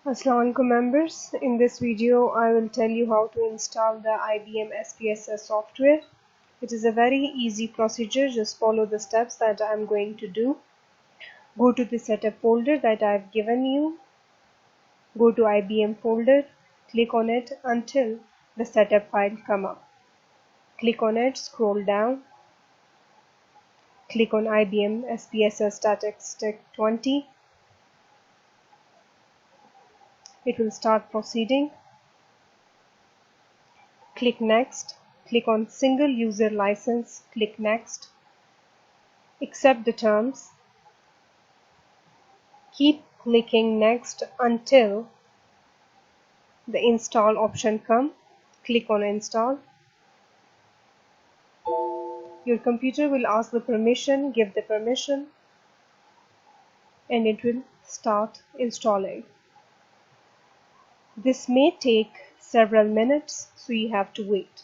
Assalamualaikum members. In this video, I will tell you how to install the IBM SPSS software. It is a very easy procedure. Just follow the steps that I am going to do. Go to the setup folder that I have given you. Go to IBM folder. Click on it until the setup file come up. Click on it, scroll down. Click on IBM SPSS Static 20. It will start proceeding. Click Next. Click on Single User License. Click Next. Accept the terms. Keep clicking Next until the Install option comes. Click on Install. Your computer will ask the permission. Give the permission and it will start installing. This may take several minutes, so you have to wait.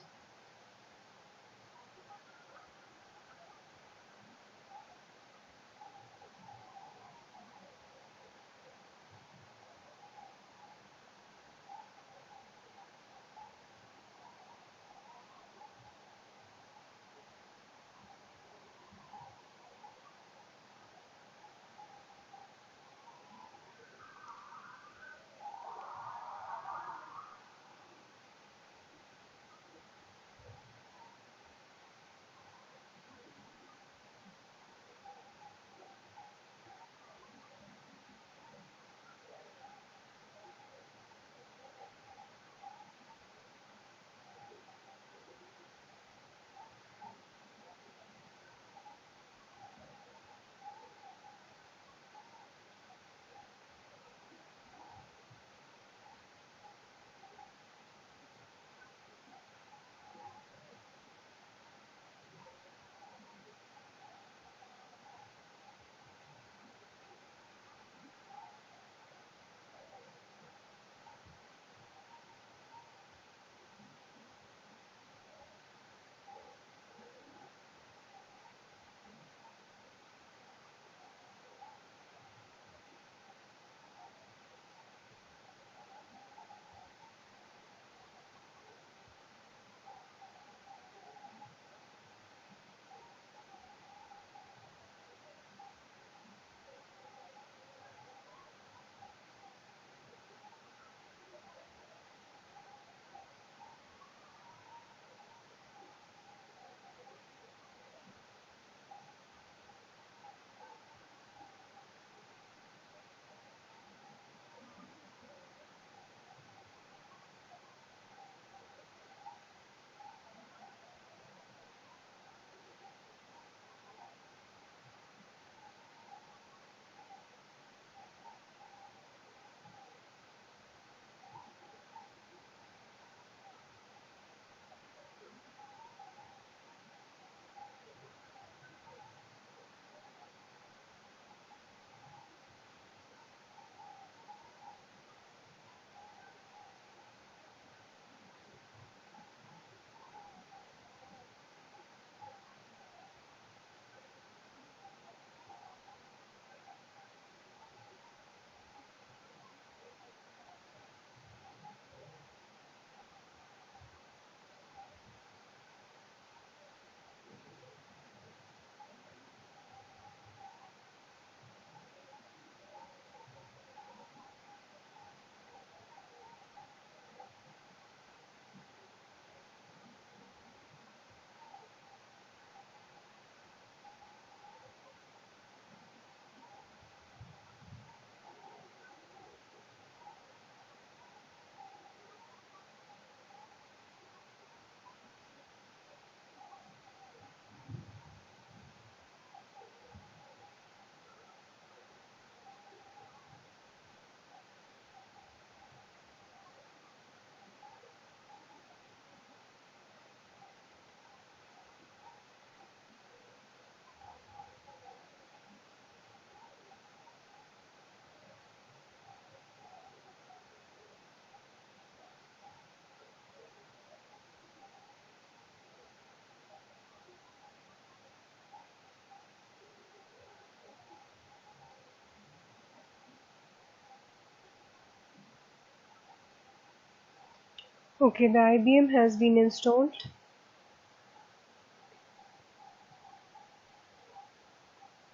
Okay, the IBM has been installed.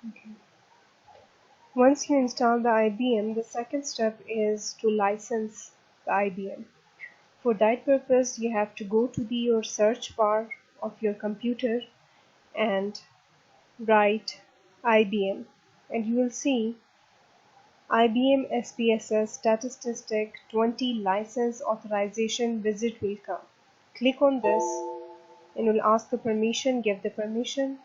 Okay. Once you install the IBM, the second step is to license the IBM. For that purpose, you have to go to your search bar of your computer and write IBM, and you will see IBM SPSS Statistic 20 License Authorization Visit will come. Click on this and it will ask the permission, give the permission.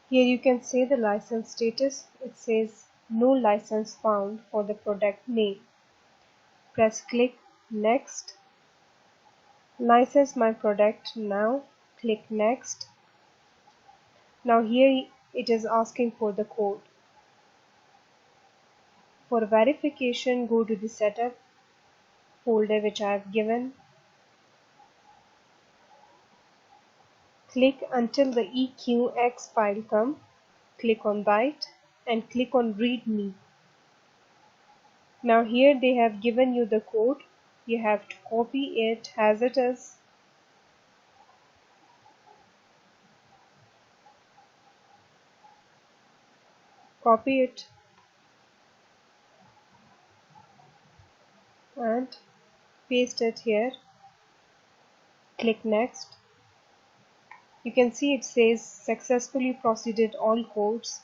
Here you can see the license status. It says no license found for the product name. Press click next. License my product now. Click next. Now here it is asking for the code. For verification, go to the setup folder which I have given. Click until the EQX file come. Click on that and click on read me. Now here they have given you the code. You have to copy it as it is. Copy it and paste it here. Click next. You can see it says successfully proceeded all codes.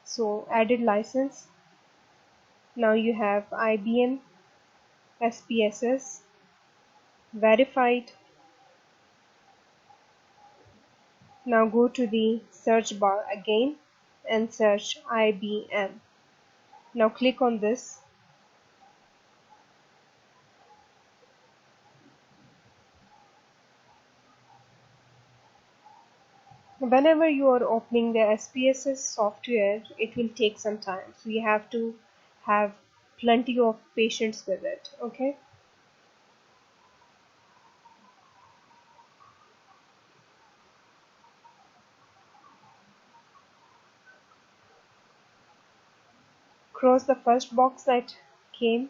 So added license. Now you have IBM SPSS verified. Now go to the search bar again and search IBM. Now click on this. Whenever you are opening the SPSS software, it will take some time. So you have to have plenty of patience with it. Okay. Cross the first box that came.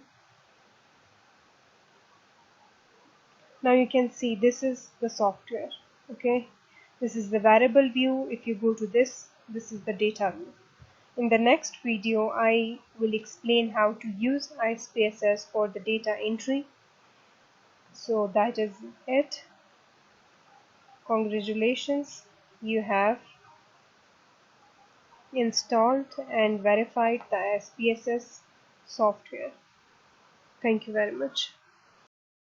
Now you can see this is the software. Okay. This is the variable view. If you go to this is the data view. In the next video, I will explain how to use SPSS for the data entry. So that is it. Congratulations, you have installed and verified the SPSS software. Thank you very much.